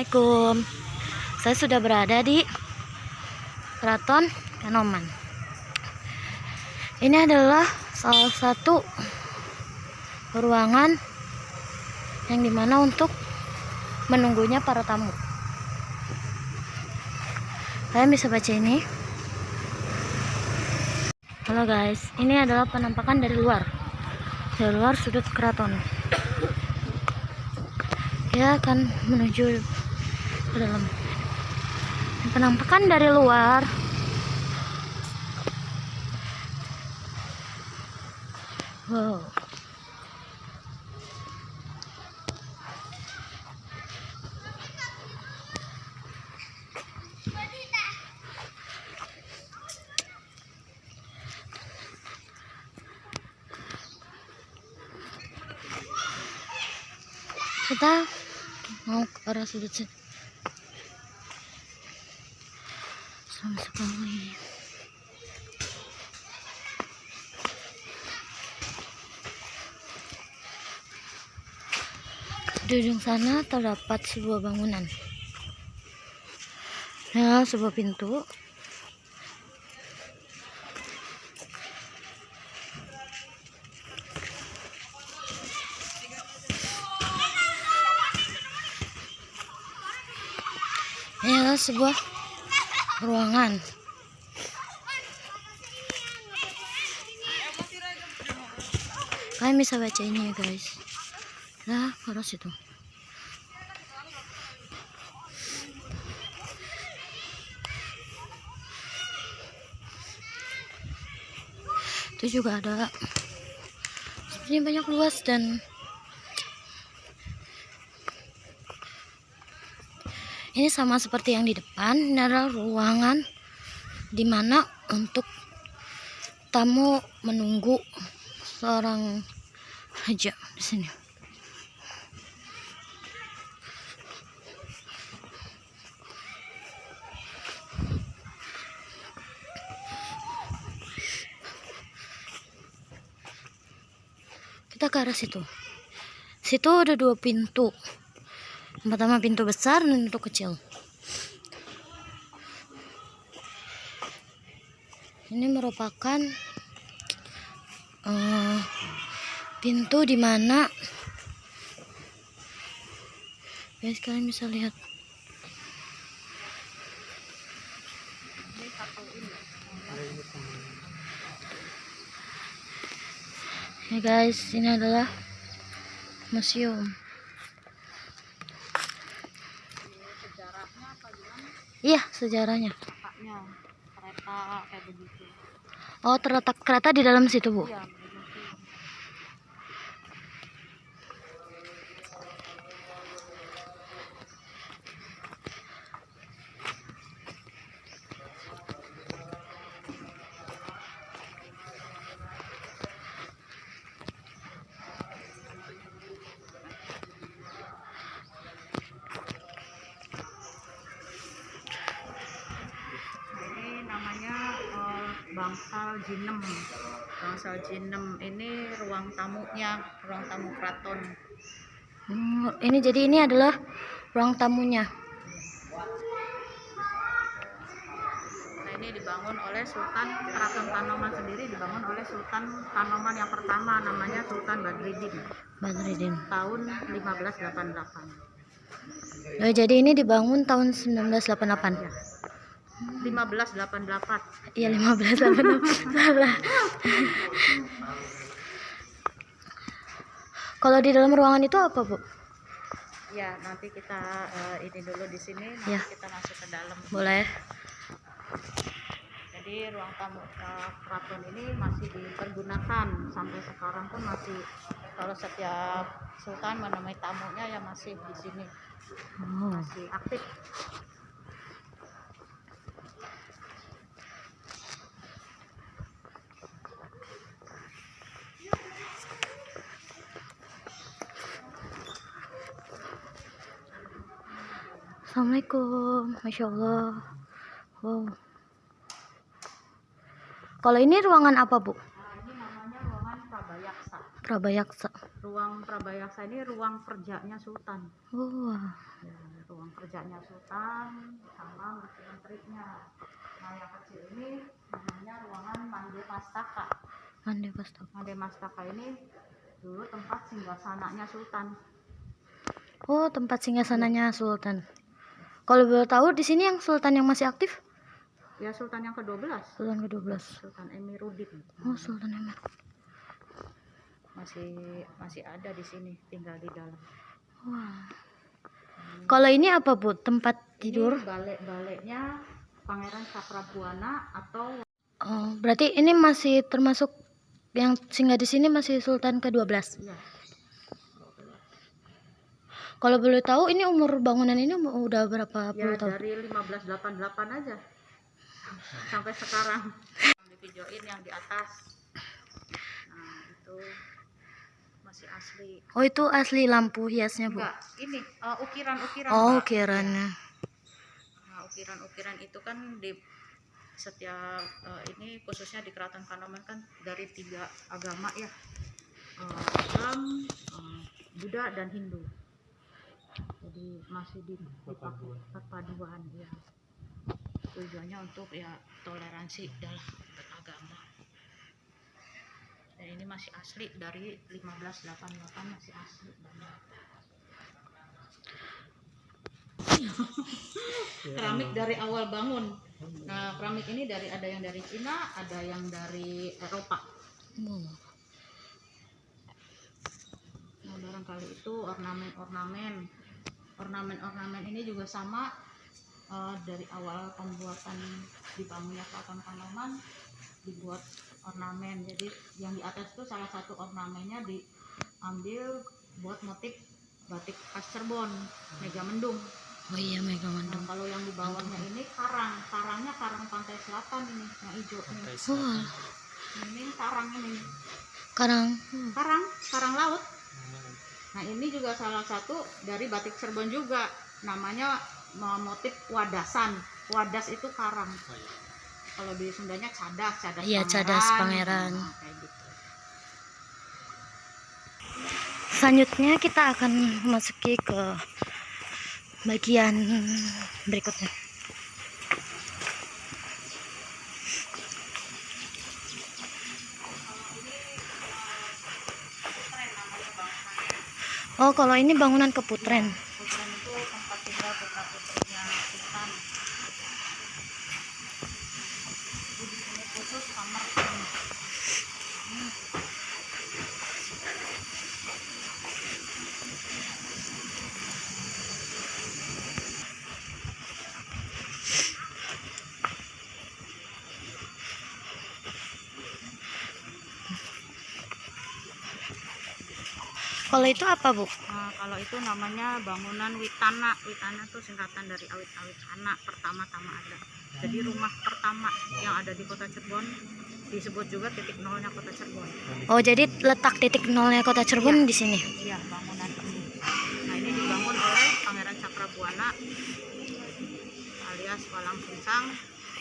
Assalamualaikum. Saya sudah berada di Keraton Kanoman. Ini adalah salah satu ruangan yang dimana untuk menunggunya para tamu. Kalian bisa baca ini. Halo guys, ini adalah penampakan dari luar sudut keraton. Dia akan menuju ke dalam. Penampakan dari luar. Wow. Kita mau ke arah sudut sini. Sama sekali. Di ujung sana terdapat sebuah bangunan. Ya, sebuah pintu. Ini adalah sebuah ruangan. Kalian bisa baca ini ya guys. Nah, harus itu. Itu juga ada. Ini banyak luas dan ini sama seperti yang di depan. Ini adalah ruangan dimana untuk tamu menunggu seorang raja di sini. Kita ke arah situ. Situ ada dua pintu. Yang pertama pintu besar dan pintu kecil. Ini merupakan pintu di mana guys, kalian bisa lihat. Ya guys, ini adalah museum. Iya, sejarahnya. Kereta kayak begitu. Oh, terletak kereta di dalam situ, Bu. Iya, Bangsal Jinem. Bangsal Jinem ini ruang tamunya, ruang tamu keraton. Ini jadi ini adalah ruang tamunya. Nah, ini dibangun oleh Sultan Keraton Kanoman sendiri, dibangun oleh Sultan Kanoman yang pertama, namanya Sultan Badriddin. Tahun 1588. Oh, jadi ini dibangun tahun 1988. Ya. 1588. Iya, 1588. Kalau di dalam ruangan itu apa, Bu? Ya, nanti kita ini dulu di sini, nanti Ya. kita masuk ke dalam. Boleh. Jadi ruang tamu keraton ini masih dipergunakan sampai sekarang pun masih, kalau setiap sultan menemui tamunya ya masih di sini. Oh. Masih aktif. Assalamualaikum. Masya Allah. Wow. Kalau ini ruangan apa, Bu? Ini namanya ruangan Prabayaksa. Prabayaksa. Ruang Prabayaksa ini ruang kerjanya sultan. Oh. Ya, ruang kerjanya Sultan sama menterinya. Nah yang kecil ini namanya ruangan Mande Mastaka. Mande Mastaka ini dulu tempat singgasananya Sultan. Oh, tempat singgasananya Sultan. Kalau boleh tahu di sini yang Sultan yang masih aktif? Ya Sultan yang ke-12. Sultan ke-12. Sultan Emiruddin. Oh, Sultan Emir. Masih ada di sini, tinggal di dalam. Wah. Kalau ini apa, Bu? Tempat tidur? Ini baleknya Pangeran Cakrabuana atau Oh, berarti ini masih termasuk yang singgah di sini masih Sultan ke-12. ya, Kalau boleh tahu ini umur bangunan ini udah berapa puluh tahun? dari 1588 aja sampai sekarang. Di videoin yang di atas. Nah, itu masih asli. Oh, itu asli lampu hiasnya, Bu? Enggak, ini ukiran-ukiran. Oh, Pak. ukirannya. Nah, ukiran-ukiran itu kan di setiap ini khususnya di Keraton Kanoman kan dari 3 agama ya. Islam, Buddha dan Hindu. Jadi masih dipakai perpaduan ya. Tujuannya untuk ya toleransi dalam beragama. Dan ini masih asli dari 1588 masih asli banget. Keramik dari awal bangun. Nah, keramik ini ada yang dari Cina, ada yang dari Eropa. Nah, barangkali itu ornamen ini juga sama dari awal pembuatan dibangunnya Keraton Kanoman dibuat ornamen. Jadi yang di atas itu salah satu ornamennya diambil buat motif batik khas Cirebon, Megamendung. Oh iya, Megamendung. Nah, kalau yang di bawahnya ini karangnya karang pantai selatan ini yang hijau ini. Oh, Ini karang ini. Karang laut. Nah, ini juga salah satu dari batik Cirebon juga. Namanya motif wadasan. Wadas itu karang. Kalau di Sundanya cadas iya, pangeran. cadas pangeran. Nah, kayak gitu. Selanjutnya kita akan memasuki ke bagian berikutnya. Oh, kalau ini bangunan Keputren. Keputren itu tempat tinggal putra-putrinya Sultan. Jadi di sini khusus kamar ini. Kalau itu apa, Bu? Nah, kalau itu namanya bangunan Witana. Witana itu singkatan dari awit-awit anak pertama-tama ada. Jadi rumah pertama yang ada di Kota Cirebon disebut juga titik nolnya Kota Cirebon. Oh, jadi letak titik nolnya Kota Cirebon di sini. Iya, bangunan ini. Nah, ini dibangun oleh Pangeran Cakrabuana alias Walang Sungsang.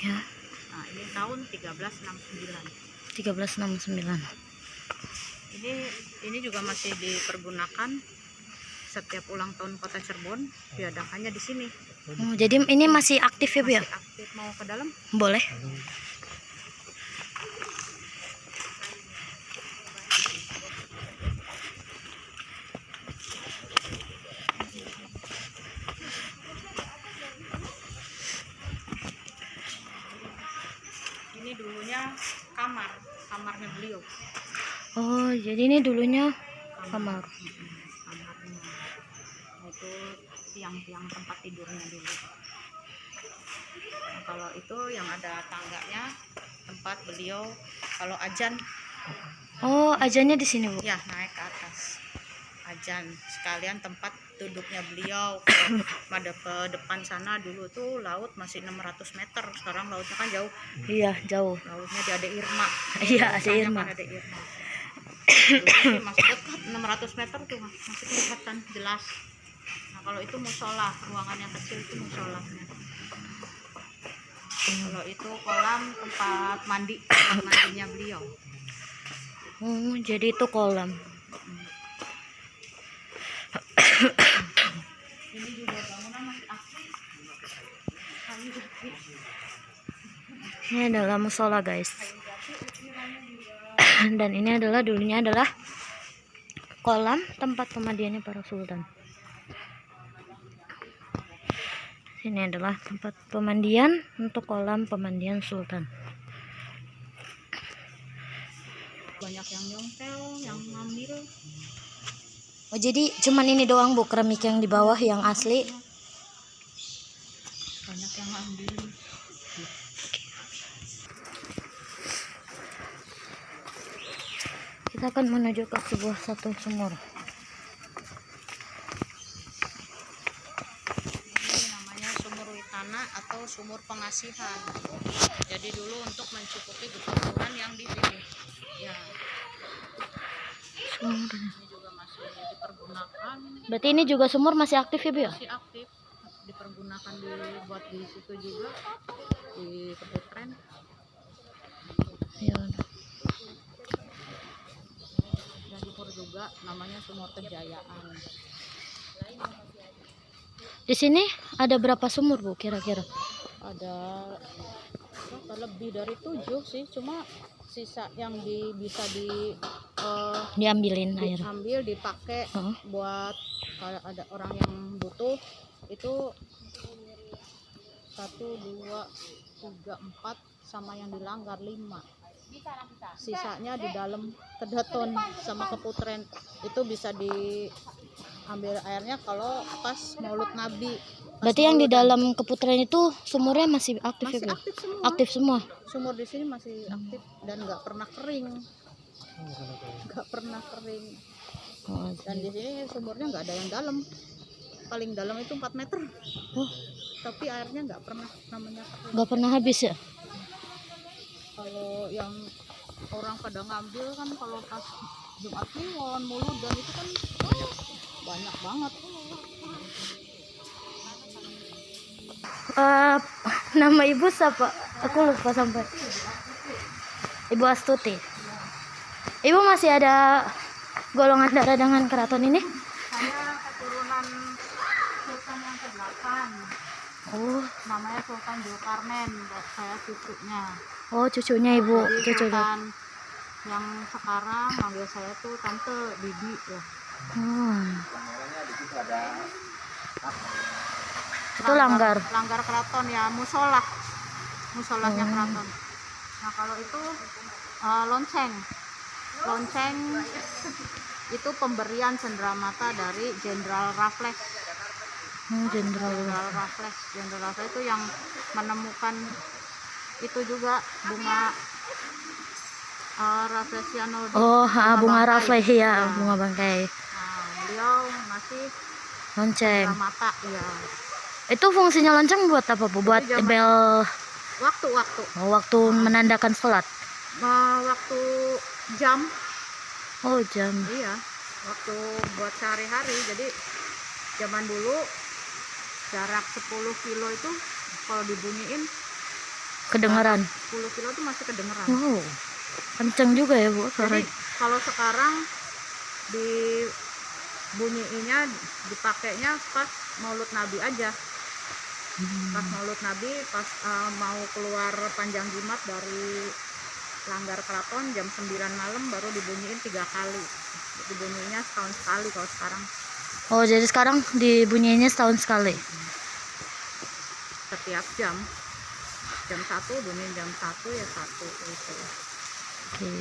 Ya, Nah, ini tahun 1369. 1369. Ini juga masih dipergunakan setiap ulang tahun Kota Cirebon, diadakannya di sini. Oh, jadi ini masih aktif ya, Bu ya? Masih aktif. Mau ke dalam? Boleh. Ini dulunya kamarnya beliau. Oh, jadi ini dulunya kamar. Kamarnya. Nah, itu tiang-tiang tempat tidurnya dulu. Nah, kalau itu yang ada tangganya tempat beliau kalau ajan. Oh, ajannya di sini, Bu. Ya, naik ke atas. Ajan sekalian tempat duduknya beliau. Pada ke depan sana dulu tuh laut masih 600 meter. Sekarang lautnya kan jauh. Iya, jauh. Lautnya di Ade Irma. Iya, Ade Biasanya Irma. kan Ade Irma. Dulu sih masih dekat 600 meter tuh masih kelihatan jelas. Nah, kalau itu musola, ruangan yang kecil itu musolanya. Kalau itu kolam tempat mandinya beliau. Oh, jadi itu kolam. Ini juga bangunan masih Ini adalah musola guys. Dan ini adalah dulunya adalah kolam tempat pemandiannya para sultan. Ini adalah tempat pemandian untuk kolam pemandian sultan. Banyak yang nyontel, yang ngambil. Oh jadi cuman ini doang bu keramik yang di bawah yang asli. Banyak yang ngambil. Kita akan menuju ke sebuah satu sumur. Ini namanya sumur Witana atau sumur pengasihan. Jadi dulu untuk mencukupi kebutuhan yang di sini. Ya. Sumur. Ini juga masih dipergunakan. Berarti ini juga sumur masih aktif ya bu ya? Masih aktif, dipergunakan dibuat di situ juga di Keputren. Ya. Dan sumur juga namanya sumur Kejayaan. Di sini ada berapa sumur bu kira-kira? Ada lebih dari 7 sih, cuma sisa yang bisa Diambilin air. diambil dipakai buat kalau ada orang yang butuh itu 1, 2, 3, 4 sama yang dilanggar 5. Sisanya di dalam Kedaton sama Keputren itu bisa diambil airnya kalau pas Maulud Nabi. Berarti yang di dalam Keputren itu sumurnya masih aktif Masih ya bu? aktif semua. Aktif semua. Sumur di sini masih aktif dan nggak pernah kering. Nggak pernah kering. Oh, Dan di sini sumurnya nggak ada yang dalam. Paling dalam itu 4 meter. oh, Tapi airnya nggak pernah namanya kering. nggak pernah habis ya? Kalau yang orang pada ngambil kan kalau pas Jumat Kliwon, Mauludan itu kan banyak banget. Nama ibu siapa? Aku lupa sampai. Ibu Astuti. Ibu masih ada golongan darah dengan keraton ini? Saya keturunan Sultan yang ke-8. Oh, Namanya Sultan Zulkarnain. Saya cucunya. oh cucunya ibu, Jadi cucunya. Sultan yang sekarang manggil saya tuh Tante Bibi ya. Itu langgar. Langgar keraton ya, musolahnya keraton. Nah kalau itu lonceng itu pemberian cenderamata dari Jenderal Raffles. Jenderal. Jenderal Raffles itu yang menemukan itu juga bunga Rafflesiano. Oh, bunga bangkai. Raffles ya, bunga bangkai. Nah, beliau masih Lonceng. cenderamata ya. Itu fungsinya lonceng buat apa bu? Buat Itu zaman- bel. Waktu-waktu Oh, waktu menandakan sholat. waktu jam. Oh, jam. Iya, waktu buat sehari-hari. Jadi zaman dulu jarak 10 kilo itu kalau dibunyiin Kedengaran. 10 kilo itu masih kedengeran. Wow, kenceng juga ya bu Jadi suaranya. kalau sekarang dibunyiinnya dipakainya pas Maulud Nabi aja. Pas Maulud Nabi, pas mau keluar panjang jimat dari langgar keraton jam 9 malam baru dibunyiin 3 kali. Dibunyiinnya setahun sekali kalau sekarang. Oh, jadi sekarang dibunyiinnya setahun sekali. Setiap jam 1 bunyiin jam 1 ya 1 gitu. Oke.